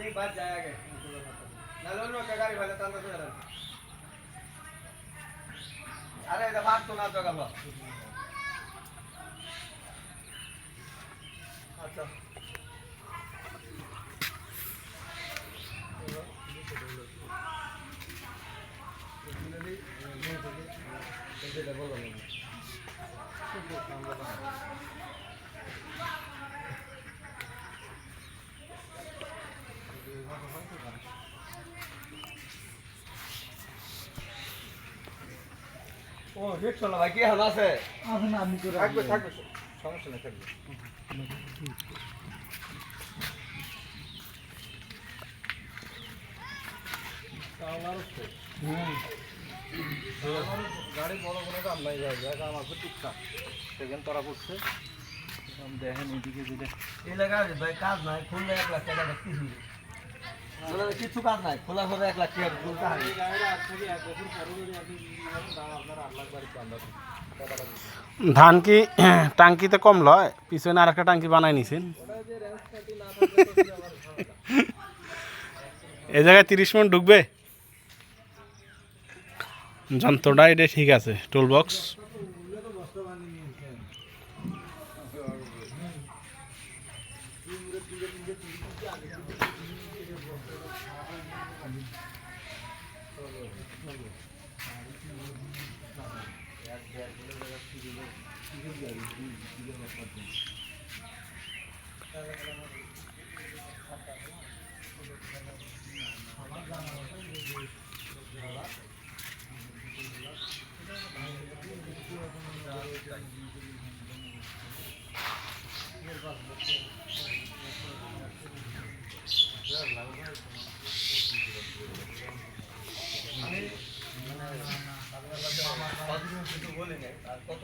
मालिक बात जाएगा नलोन में गाड़ी वाले तंत्र से अरे इधर बात सुना तो कब अच्छा ও হেড চলো ভাই কি হাল আছে আসেন আপনি করে থাকবে থাকবে সমস্যা নেই থাকবে গাড়ি বড় কোনো কাম নাই যায় যা কাম আছে টুকটাক সেখানে তোরা করছে দেখেন এদিকে যদি এই লাগা ভাই কাজ নাই খুললে 1 লাখ টাকা কিছু বলে কিছু কাজ নাই খোলা হবে 1 লাখ টাকা খুলতে হবে গাড়িটা আসলে 1 বছর পরে যদি আপনি দাম আপনার 8 লাখ বাড়ি দাম ধান কি টাঙ্কিতে কম লয় পিছনে আর একটা টাঙ্কি বানাই নিছেন এই জায়গায় 30 মিনিট ঢুকবে যন্ত্রটা এটা ঠিক আছে টুল বক্স বলে নেই আর কত